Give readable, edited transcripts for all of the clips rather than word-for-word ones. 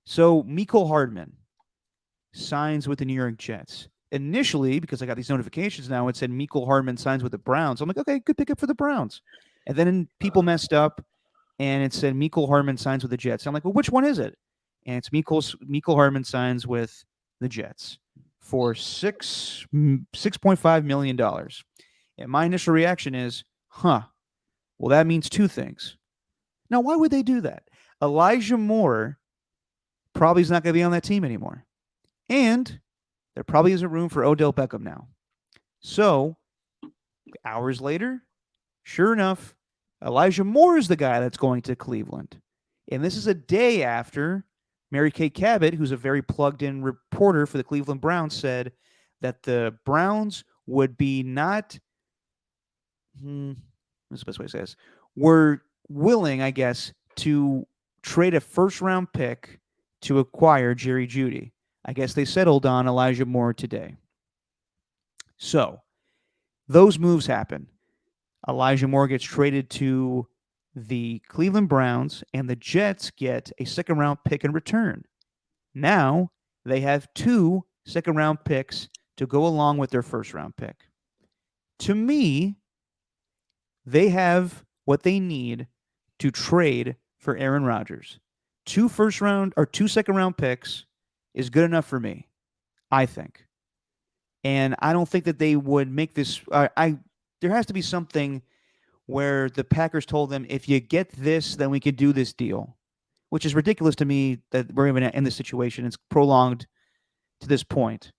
So Mecole Hardman signs with the New York Jets. Initially, because I got these notifications now, it said Mecole Hardman signs with the Browns. I'm like, okay, good pickup for the Browns. And then people messed up, and it said Mecole Hardman signs with the Jets. I'm like, well, which one is it? And it's Mecole Hardman signs with the Jets for $6.5 million. And my initial reaction is, huh? Well, that means two things. Now, why would they do that? Elijah Moore probably is not going to be on that team anymore. And there probably isn't room for Odell Beckham now. So, hours later, sure enough, Elijah Moore is the guy that's going to Cleveland. And this is a day after Mary Kay Cabot, who's a very plugged-in reporter for the Cleveland Browns, said that the Browns would be not, what's the best way to say this? Were willing, I guess, to trade a first-round pick to acquire Jerry Jeudy. I guess they settled on Elijah Moore today. So, those moves happen. Elijah Moore gets traded to the Cleveland Browns, and the Jets get a second-round pick in return. Now, they have 2 second-round picks to go along with their first-round pick. To me, they have what they need to trade for Aaron Rodgers. 2 second-round picks is good enough for me, I think. And I don't think that they would make this. There has to be something where the Packers told them, if you get this, then we could do this deal, which is ridiculous to me that we're even in this situation. It's prolonged to this point.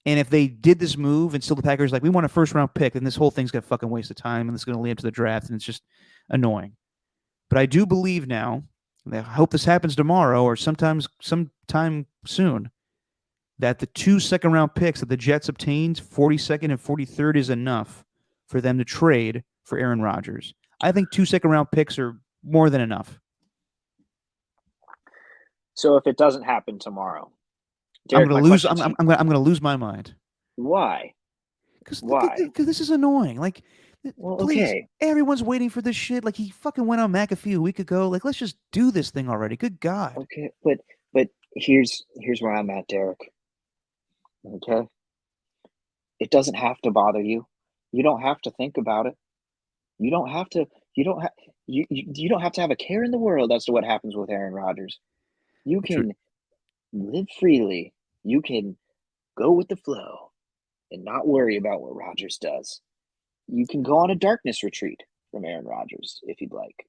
And if they did this move and still the Packers like, we want a first-round pick, then this whole thing's going to fucking waste of time, and it's going to lead up to the draft, and it's just annoying. But I do believe now, and I hope this happens tomorrow or sometime soon, that the 2 second-round picks that the Jets obtained, 42nd and 43rd, is enough for them to trade for Aaron Rodgers. I think 2 second-round picks are more than enough. So if it doesn't happen tomorrow, Derek, I'm going to lose my mind. Why? Because this is annoying. Like, please, okay. Everyone's waiting for this shit. Like, he fucking went on McAfee a week ago. Like, let's just do this thing already. Good God. Okay, but here's where I'm at, Derek. Okay, it doesn't have to bother you. You don't have to think about it. You don't have to. You don't have to have a care in the world as to what happens with Aaron Rodgers. You can live freely. You can go with the flow and not worry about what Rodgers does. You can go on a darkness retreat from Aaron Rodgers if you'd like.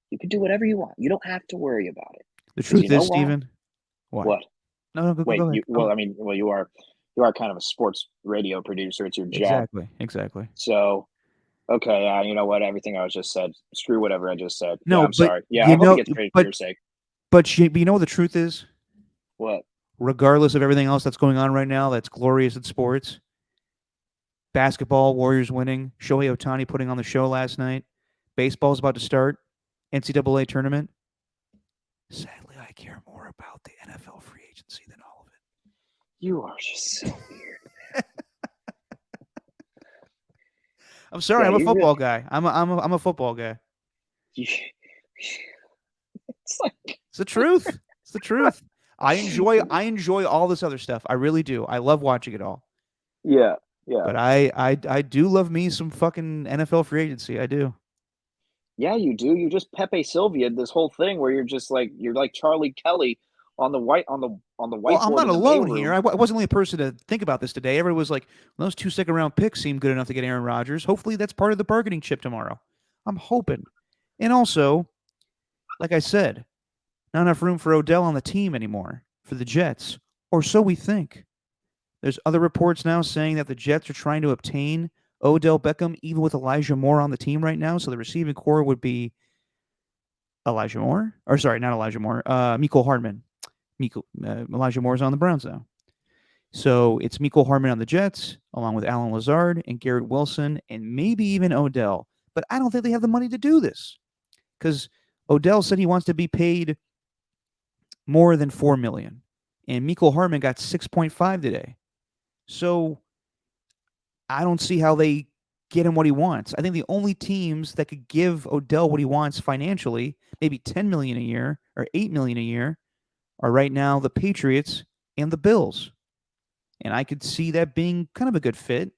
You can do whatever you want. You don't have to worry about it. The truth is, Steven. What? No, go Wait, ahead. You are kind of a sports radio producer. It's your job. Exactly. So, okay, you know what? Everything I just said. Screw whatever I just said. No, I'm sorry. Yeah, I hope it gets paid for your sake. But you know what the truth is? What? Regardless of everything else that's going on right now that's glorious in sports, basketball, Warriors winning, Shohei Ohtani putting on the show last night, baseball's about to start, NCAA tournament. Sadly, I care more about the NFL free agency than all of it. You are just so weird. I'm sorry, I'm a football guy. I'm a football guy. It's the truth. It's the truth. I enjoy all this other stuff. I really do. I love watching it all. Yeah. But I do love me some fucking NFL free agency. I do. Yeah, you do. You just Pepe Silvia this whole thing where you're like Charlie Kelly on the whiteboard. Well, I'm not alone here. I wasn't the only person to think about this today. Everyone was like, well, those 2 second-round picks seem good enough to get Aaron Rodgers. Hopefully that's part of the bargaining chip tomorrow. I'm hoping. And also, like I said, not enough room for Odell on the team anymore for the Jets, or so we think. There's other reports now saying that the Jets are trying to obtain Odell Beckham, even with Elijah Moore on the team right now. So the receiving core would be Elijah Moore. Or sorry, not Elijah Moore. Mecole Hardman. Elijah Moore's on the Browns now. So it's Mecole Hardman on the Jets, along with Allen Lazard and Garrett Wilson, and maybe even Odell. But I don't think they have the money to do this. Because Odell said he wants to be paid more than $4 million. And Mecole Hardman got 6.5 today. So I don't see how they get him what he wants. I think the only teams that could give Odell what he wants financially, maybe $10 million a year or $8 million a year, are right now the Patriots and the Bills. And I could see that being kind of a good fit.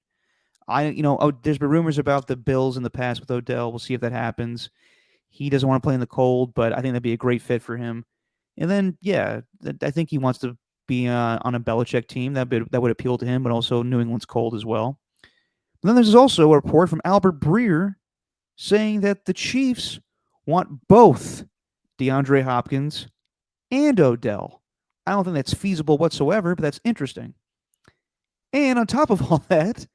There's been rumors about the Bills in the past with Odell. We'll see if that happens. He doesn't want to play in the cold, but I think that'd be a great fit for him. And then, yeah, I think he wants to be on a Belichick team. That would appeal to him, but also New England's cold as well. But then there's also a report from Albert Breer saying that the Chiefs want both DeAndre Hopkins and Odell. I don't think that's feasible whatsoever, but that's interesting. And on top of all that,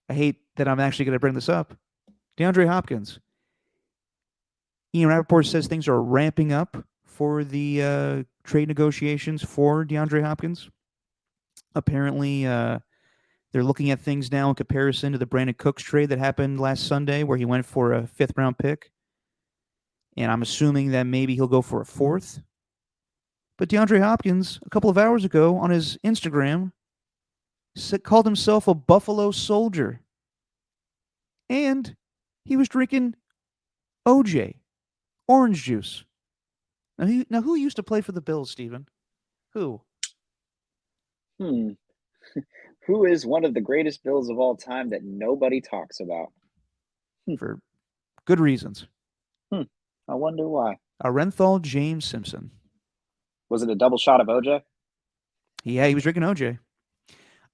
I hate that I'm actually going to bring this up. DeAndre Hopkins. Ian Rappaport says things are ramping up for the trade negotiations for DeAndre Hopkins. Apparently, they're looking at things now in comparison to the Brandon Cooks trade that happened last Sunday, where he went for a 5th-round pick. And I'm assuming that maybe he'll go for a 4th. But DeAndre Hopkins, a couple of hours ago on his Instagram, called himself a Buffalo Soldier. And he was drinking OJ, orange juice. Now who used to play for the Bills, Steven? Who? Who is one of the greatest Bills of all time that nobody talks about? For good reasons. I wonder why. Arenthal James Simpson. Was it a double shot of OJ? Yeah, he was drinking OJ.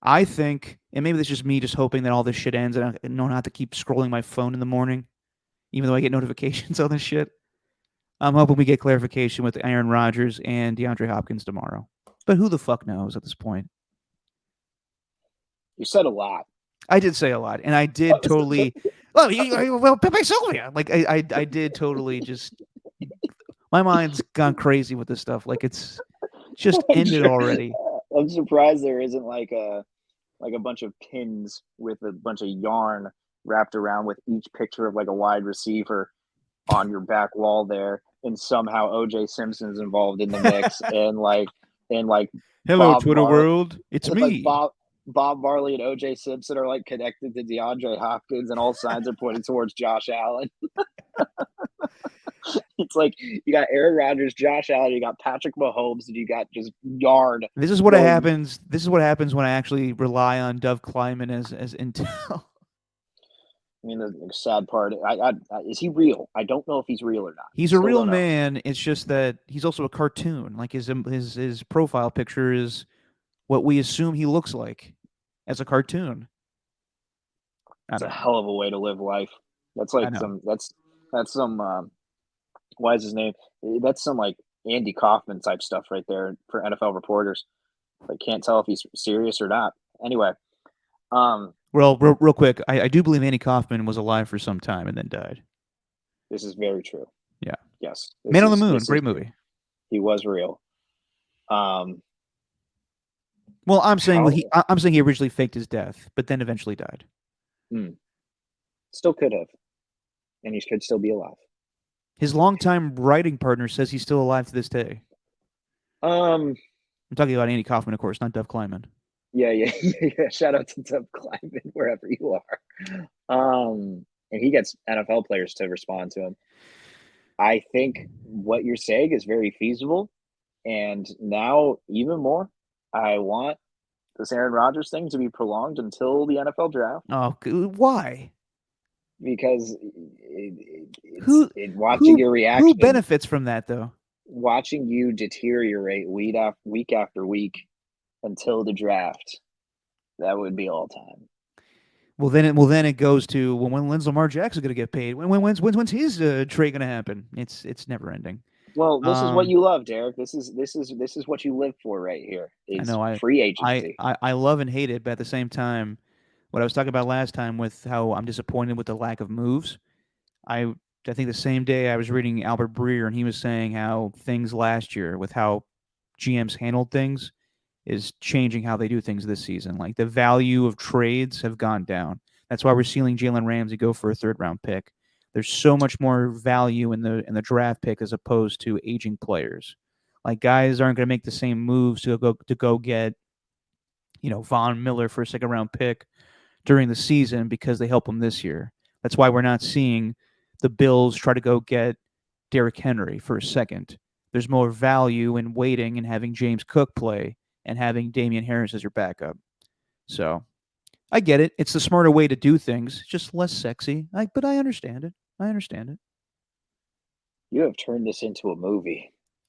I think, and maybe this is just me just hoping that all this shit ends and I don't have to keep scrolling my phone in the morning, even though I get notifications on this shit. I'm hoping we get clarification with Aaron Rodgers and DeAndre Hopkins tomorrow. But who the fuck knows at this point? You said a lot. I did say a lot, and I did totally. Well, Pepe Silvia. Like I did totally just. My mind's gone crazy with this stuff. Like it's just ended already. I'm surprised there isn't like a bunch of pins with a bunch of yarn wrapped around with each picture of like a wide receiver on your back wall there, and somehow OJ Simpson's involved in the mix, and Hello, Bob Twitter world. It's me. Bob Marley and OJ Simpson are like connected to DeAndre Hopkins, and all signs are pointing towards Josh Allen. It's like you got Aaron Rodgers, Josh Allen, you got Patrick Mahomes, and you got just yarn. This is what happens. This is what happens when I actually rely on Dov Kleiman as intel. I mean, the sad part, is he real? I don't know if he's real or not. He's a real man. It's just that he's also a cartoon. Like his profile picture is what we assume he looks like as a cartoon. It's a hell of a way to live life. That's like some why is his name? That's some like Andy Kaufman type stuff right there for NFL reporters. I can't tell if he's serious or not. Anyway, well, real quick, I do believe Andy Kaufman was alive for some time and then died. This is very true. Yeah. Yes. Man on the Moon, great movie. He was real. Well, I'm saying he originally faked his death, but then eventually died. Still could have, and he could still be alive. His longtime writing partner says he's still alive to this day. I'm talking about Andy Kaufman, of course, not Dov Kleiman. Yeah. Shout out to Dov Kleiman wherever you are. And he gets NFL players to respond to him. I think what you're saying is very feasible, and now even more, I want this Aaron Rodgers thing to be prolonged until the NFL draft. Oh, why? Because watching your reaction. Who benefits from that, though? Watching you deteriorate week after week until the draft, that would be all time. Well, then it goes to when's Lamar Jackson going to get paid? When's his trade going to happen? It's never ending. Well, this is what you love, Derek. This is what you live for right here. I know. Free agency. I love and hate it, but at the same time, what I was talking about last time with how I'm disappointed with the lack of moves. I think the same day I was reading Albert Breer, and he was saying how things last year with how GMs handled things is changing how they do things this season. Like the value of trades have gone down. That's why we're seeing Jalen Ramsey go for a 3rd-round pick. There's so much more value in the draft pick as opposed to aging players. Like guys aren't going to make the same moves to go get, Von Miller for a 2nd-round pick during the season because they help them this year. That's why we're not seeing the Bills try to go get Derrick Henry for a 2nd. there's more value in waiting and having James Cook play and having Damian Harris as your backup. So I get it. It's the smarter way to do things, just less sexy. But I understand it. I understand it. You have turned this into a movie.